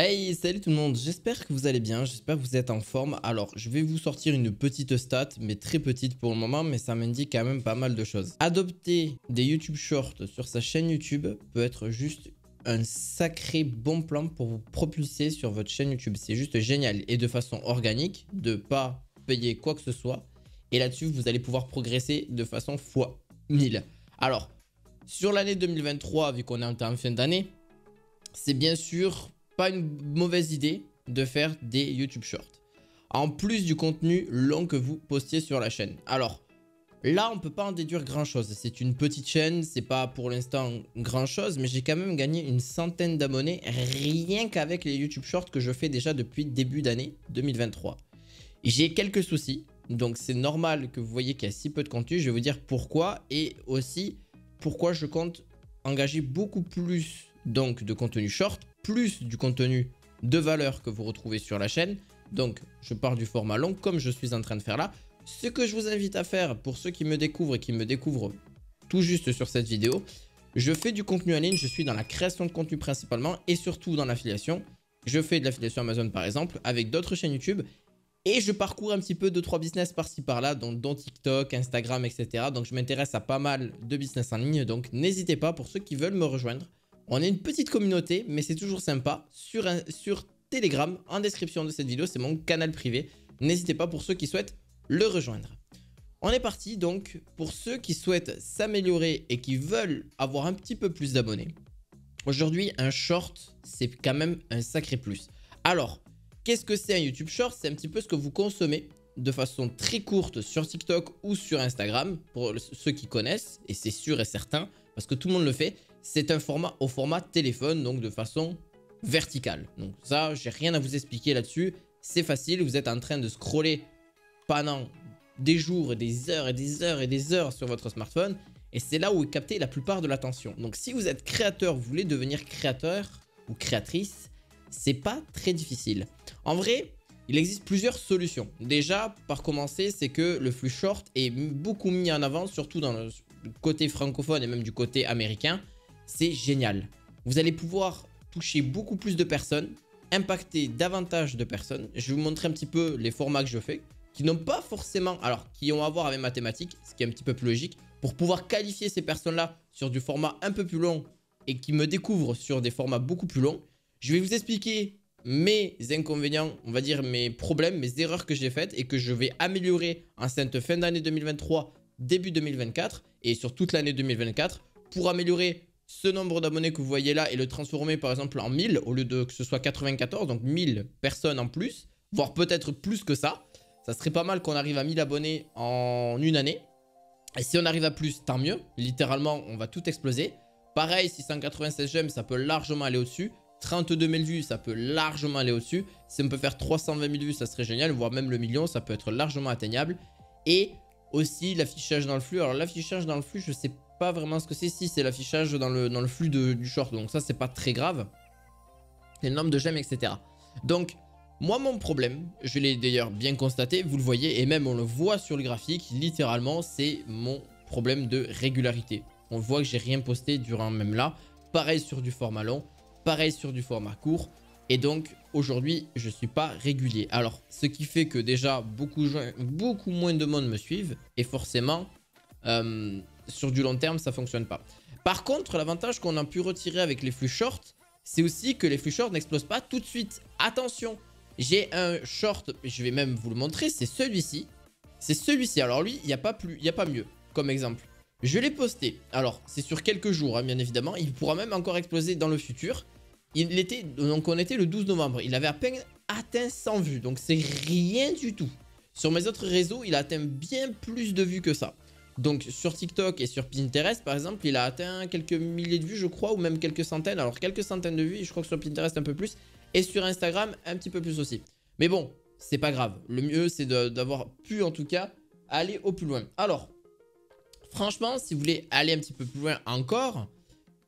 Hey, salut tout le monde, j'espère que vous allez bien, j'espère que vous êtes en forme. Alors, je vais vous sortir une petite stat, mais très petite pour le moment, mais ça m'indique quand même pas mal de choses. Adopter des YouTube Shorts sur sa chaîne YouTube peut être juste un sacré bon plan pour vous propulser sur votre chaîne YouTube. C'est juste génial et de façon organique, de pas payer quoi que ce soit. Et là-dessus, vous allez pouvoir progresser de façon x1000. Alors, sur l'année 2023, vu qu'on est en fin d'année, c'est bien sûr pas une mauvaise idée de faire des YouTube Shorts. En plus du contenu long que vous postiez sur la chaîne. Alors, là, on peut pas en déduire grand chose. C'est une petite chaîne, c'est pas pour l'instant grand chose, mais j'ai quand même gagné une centaine d'abonnés rien qu'avec les YouTube Shorts que je fais déjà depuis début d'année 2023. J'ai quelques soucis, donc c'est normal que vous voyez qu'il y a si peu de contenu. Je vais vous dire pourquoi et aussi pourquoi je compte engager beaucoup plus donc de contenu short, plus du contenu de valeur que vous retrouvez sur la chaîne. Donc je pars du format long comme je suis en train de faire là. Ce que je vous invite à faire pour ceux qui me découvrent et qui me découvrent tout juste sur cette vidéo, je fais du contenu en ligne, je suis dans la création de contenu principalement et surtout dans l'affiliation. Je fais de l'affiliation Amazon par exemple avec d'autres chaînes YouTube et je parcours un petit peu 2-3 business par-ci par-là, dont TikTok, Instagram, etc. Donc je m'intéresse à pas mal de business en ligne, donc n'hésitez pas pour ceux qui veulent me rejoindre. On est une petite communauté, mais c'est toujours sympa. Sur Telegram, en description de cette vidéo, c'est mon canal privé. N'hésitez pas pour ceux qui souhaitent le rejoindre. On est parti donc pour ceux qui souhaitent s'améliorer et qui veulent avoir un petit peu plus d'abonnés. Aujourd'hui, un short, c'est quand même un sacré plus. Alors, qu'est-ce que c'est un YouTube Short? C'est un petit peu ce que vous consommez de façon très courte sur TikTok ou sur Instagram, pour ceux qui connaissent, et c'est sûr et certain, parce que tout le monde le fait. C'est un format au format téléphone, donc de façon verticale. Donc ça, j'ai rien à vous expliquer là-dessus. C'est facile, vous êtes en train de scroller pendant des jours et des heures et des heures et des heures sur votre smartphone. Et c'est là où est captée la plupart de l'attention. Donc si vous êtes créateur, vous voulez devenir créateur ou créatrice, c'est pas très difficile. En vrai, il existe plusieurs solutions. Déjà, par commencer, c'est que le flux short est beaucoup mis en avant, surtout dans le côté francophone et même du côté américain. C'est génial. Vous allez pouvoir toucher beaucoup plus de personnes, impacter davantage de personnes. Je vais vous montrer un petit peu les formats que je fais, qui n'ont pas forcément, alors qui ont à voir avec mathématiques, ce qui est un petit peu plus logique, pour pouvoir qualifier ces personnes-là sur du format un peu plus long et qui me découvrent sur des formats beaucoup plus longs. Je vais vous expliquer mes inconvénients, on va dire mes problèmes, mes erreurs que j'ai faites et que je vais améliorer en cette fin d'année 2023, début 2024 et sur toute l'année 2024 pour améliorer ce nombre d'abonnés que vous voyez là et le transformer par exemple en 1000 au lieu de que ce soit 94, donc 1000 personnes en plus, voire peut-être plus que ça. Ça serait pas mal qu'on arrive à 1000 abonnés en une année. Et si on arrive à plus, tant mieux. Littéralement, on va tout exploser. Pareil, 696 j'aime, ça peut largement aller au-dessus. 32 000 vues, ça peut largement aller au-dessus. Si on peut faire 320 000 vues, ça serait génial. Voire même le million, ça peut être largement atteignable. Et aussi l'affichage dans le flux. Alors l'affichage dans le flux, je sais pas vraiment ce que c'est. Si, c'est l'affichage dans le flux du short. Donc ça, c'est pas très grave. C'est le nombre de j'aime, etc. Donc, moi, mon problème, je l'ai d'ailleurs bien constaté, vous le voyez, et même on le voit sur le graphique, littéralement, c'est mon problème de régularité. On voit que j'ai rien posté durant même là. Pareil sur du format long, pareil sur du format court. Et donc, aujourd'hui, je ne suis pas régulier. Alors, ce qui fait que déjà, beaucoup moins de monde me suivent. Et forcément, sur du long terme, ça ne fonctionne pas. Par contre, l'avantage qu'on a pu retirer avec les flux shorts, c'est aussi que les flux shorts n'explosent pas tout de suite. Attention, j'ai un short, je vais même vous le montrer, c'est celui-ci. C'est celui-ci. Alors lui, il n'y a pas mieux comme exemple. Je l'ai posté. Alors, c'est sur quelques jours, hein, bien évidemment. Il pourra même encore exploser dans le futur. Donc on était le 12 novembre. Il avait à peine atteint 100 vues. Donc c'est rien du tout. Sur mes autres réseaux, il a atteint bien plus de vues que ça. Donc sur TikTok et sur Pinterest, par exemple, il a atteint quelques milliers de vues, je crois, ou même quelques centaines. Alors quelques centaines de vues, je crois que sur Pinterest un peu plus. Et sur Instagram, un petit peu plus aussi. Mais bon, c'est pas grave. Le mieux, c'est d'avoir pu, en tout cas, aller au plus loin. Alors, franchement, si vous voulez aller un petit peu plus loin encore,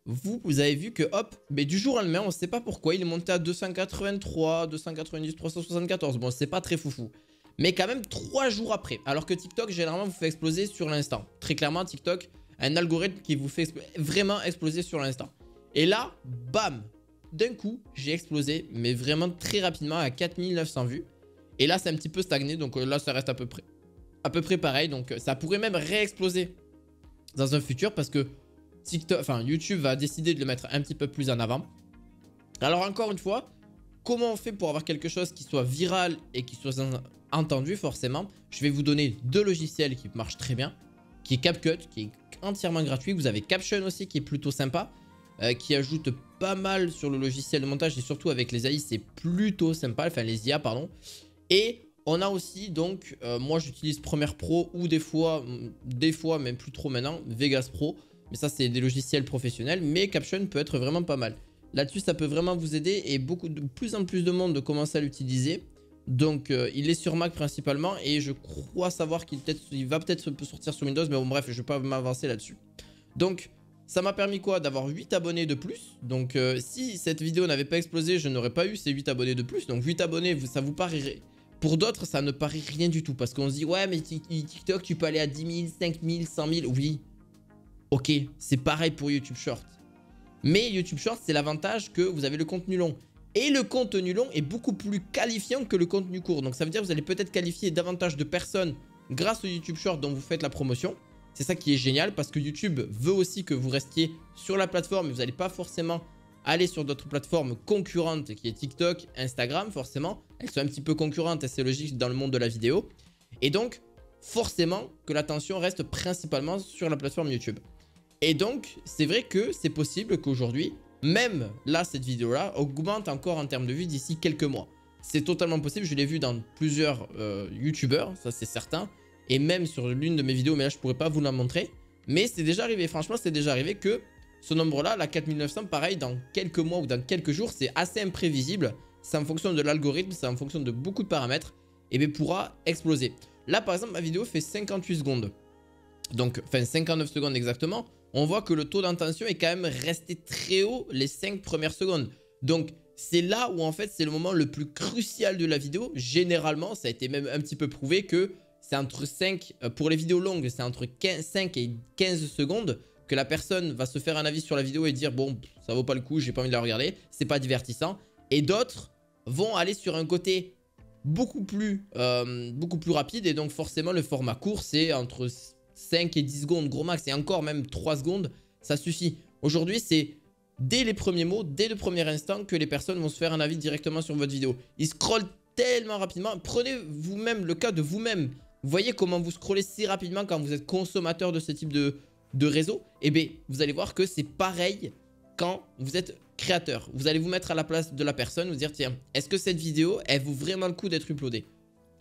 vous avez vu que, hop, mais du jour au lendemain, on ne sait pas pourquoi, il est monté à 283, 290, 374. Bon, c'est pas très foufou. Mais quand même 3 jours après. Alors que TikTok, généralement, vous fait exploser sur l'instant. Très clairement, TikTok, un algorithme qui vous fait vraiment exploser sur l'instant. Et là, bam, d'un coup, j'ai explosé, mais vraiment très rapidement à 4900 vues. Et là, c'est un petit peu stagné, donc là, ça reste à peu près pareil. Donc ça pourrait même réexploser dans un futur parce que YouTube va décider de le mettre un petit peu plus en avant. Alors encore une fois, comment on fait pour avoir quelque chose qui soit viral et qui soit entendu forcément? Je vais vous donner deux logiciels qui marchent très bien, qui est CapCut, qui est entièrement gratuit. Vous avez Caption aussi qui est plutôt sympa, qui ajoute pas mal sur le logiciel de montage et surtout avec les AI c'est plutôt sympa, enfin les IA pardon. Et on a aussi donc, moi j'utilise Premiere Pro ou des fois, même plus trop maintenant, Vegas Pro. Mais ça c'est des logiciels professionnels, mais Caption peut être vraiment pas mal. Là-dessus ça peut vraiment vous aider et de plus en plus de monde commence à l'utiliser. Donc il est sur Mac principalement et je crois savoir qu'il va peut-être sortir sur Windows, mais bon bref je vais pas m'avancer là-dessus. Donc ça m'a permis quoi? D'avoir 8 abonnés de plus. Donc si cette vidéo n'avait pas explosé, je n'aurais pas eu ces 8 abonnés de plus. Donc 8 abonnés, ça vous paraît... Pour d'autres, ça ne paraît rien du tout. Parce qu'on se dit, ouais, mais TikTok, tu peux aller à 10 000, 5 000, 100 000. Oui. Ok, c'est pareil pour YouTube Short. Mais YouTube Short, c'est l'avantage que vous avez le contenu long. Et le contenu long est beaucoup plus qualifiant que le contenu court. Donc ça veut dire que vous allez peut-être qualifier davantage de personnes grâce au YouTube Short dont vous faites la promotion. C'est ça qui est génial parce que YouTube veut aussi que vous restiez sur la plateforme et vous n'allez pas forcément aller sur d'autres plateformes concurrentes qui est TikTok, Instagram forcément. Elles sont un petit peu concurrentes et c'est logique dans le monde de la vidéo. Et donc forcément que l'attention reste principalement sur la plateforme YouTube. Et donc c'est vrai que c'est possible qu'aujourd'hui, même là cette vidéo-là augmente encore en termes de vues d'ici quelques mois. C'est totalement possible, je l'ai vu dans plusieurs YouTubeurs, ça c'est certain. Et même sur l'une de mes vidéos, mais là je pourrais pas vous la montrer. Mais c'est déjà arrivé, franchement c'est déjà arrivé que ce nombre-là, la 4900, pareil, dans quelques mois ou dans quelques jours, c'est assez imprévisible. C'est en fonction de l'algorithme, c'est en fonction de beaucoup de paramètres. Et bien pourra exploser. Là par exemple, ma vidéo fait 58 secondes. Donc, enfin 59 secondes exactement. On voit que le taux d'intention est quand même resté très haut les 5 premières secondes. Donc, c'est là où en fait, c'est le moment le plus crucial de la vidéo. Généralement, ça a été même un petit peu prouvé que c'est entre 5, pour les vidéos longues, c'est entre 5 et 15 secondes que la personne va se faire un avis sur la vidéo et dire bon, ça vaut pas le coup, j'ai pas envie de la regarder, c'est pas divertissant. Et d'autres vont aller sur un côté beaucoup plus rapide et donc forcément le format court c'est entre 5 et 10 secondes gros max et encore même 3 secondes, ça suffit. Aujourd'hui c'est dès les premiers mots, dès le premier instant que les personnes vont se faire un avis directement sur votre vidéo. Ils scrollent tellement rapidement, prenez vous-même le cas de vous-même. Vous voyez comment vous scrollez si rapidement quand vous êtes consommateur de ce type de réseau? Et bien, vous allez voir que c'est pareil quand vous êtes créateur. Vous allez vous mettre à la place de la personne, vous dire tiens, est-ce que cette vidéo, elle vaut vraiment le coup d'être uploadée?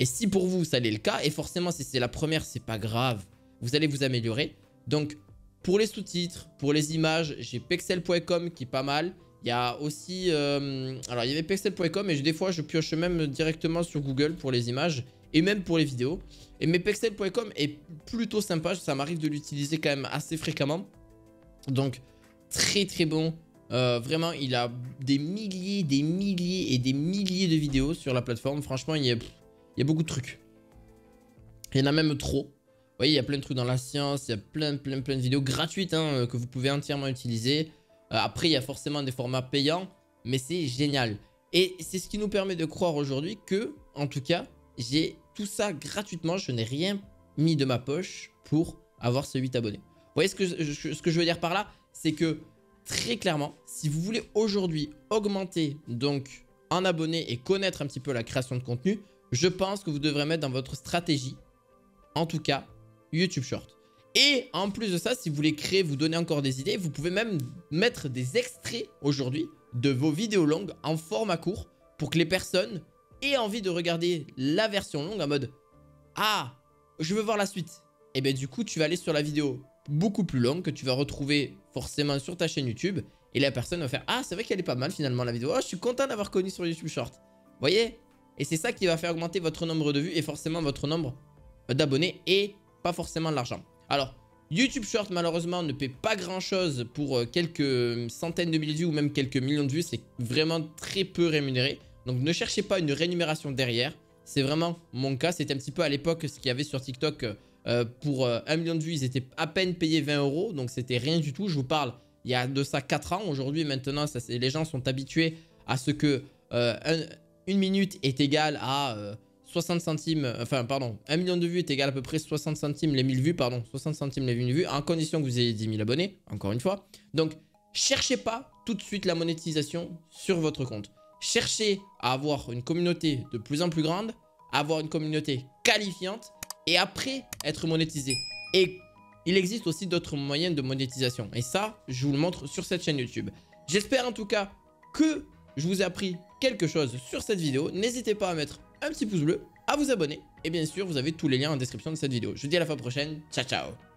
Et si pour vous, ça l'est le cas, et forcément si c'est la première, c'est pas grave, vous allez vous améliorer. Donc, pour les sous-titres, pour les images, j'ai pexel.com qui est pas mal. Il y a aussi, alors il y avait pexel.com et des fois je pioche même directement sur Google pour les images et même pour les vidéos. Et mais pexel.com est plutôt sympa, ça m'arrive de l'utiliser quand même assez fréquemment. Donc très très bon, vraiment il a des milliers et des milliers de vidéos sur la plateforme. Franchement il y a beaucoup de trucs. Il y en a même trop. Vous voyez il y a plein de trucs dans la science, il y a plein de vidéos gratuites hein, que vous pouvez entièrement utiliser. Après il y a forcément des formats payants, mais c'est génial. Et c'est ce qui nous permet de croire aujourd'hui que, en tout cas, j'ai tout ça gratuitement. Je n'ai rien mis de ma poche pour avoir ces 8 abonnés. Vous voyez ce que je veux dire par là? C'est que très clairement, si vous voulez aujourd'hui augmenter donc en abonnés et connaître un petit peu la création de contenu, je pense que vous devrez mettre dans votre stratégie, en tout cas, YouTube Short. Et en plus de ça, si vous voulez créer, vous donner encore des idées, vous pouvez même mettre des extraits aujourd'hui de vos vidéos longues en format court pour que les personnes aient envie de regarder la version longue en mode « Ah, je veux voir la suite ». Et bien du coup, tu vas aller sur la vidéo beaucoup plus longue que tu vas retrouver forcément sur ta chaîne YouTube. Et la personne va faire « Ah, c'est vrai qu'elle est pas mal finalement la vidéo. Oh, je suis content d'avoir connu sur YouTube Short. » Vous voyez? Et c'est ça qui va faire augmenter votre nombre de vues et forcément votre nombre d'abonnés et pas forcément de l'argent. Alors, YouTube Short, malheureusement, ne paie pas grand-chose pour quelques centaines de milliers de vues ou même quelques millions de vues. C'est vraiment très peu rémunéré. Donc, ne cherchez pas une rémunération derrière. C'est vraiment mon cas. C'était un petit peu à l'époque ce qu'il y avait sur TikTok. Pour 1 million de vues, ils étaient à peine payés 20 €. Donc, c'était rien du tout. Je vous parle il y a de ça 4 ans. Aujourd'hui, maintenant, les gens sont habitués à ce que une minute est égale à 60 centimes, enfin pardon, 1 million de vues est égal à peu près 60 centimes les 1000 vues, pardon, 60 centimes les 1000 vues, en condition que vous ayez 10 000 abonnés, encore une fois. Donc, cherchez pas tout de suite la monétisation sur votre compte. Cherchez à avoir une communauté de plus en plus grande, avoir une communauté qualifiante et après être monétisé. Et il existe aussi d'autres moyens de monétisation. Et ça, je vous le montre sur cette chaîne YouTube. J'espère en tout cas que je vous ai appris quelque chose sur cette vidéo. N'hésitez pas à mettre un petit pouce bleu, à vous abonner. Et bien sûr, vous avez tous les liens en description de cette vidéo. Je vous dis à la fois prochaine. Ciao, ciao.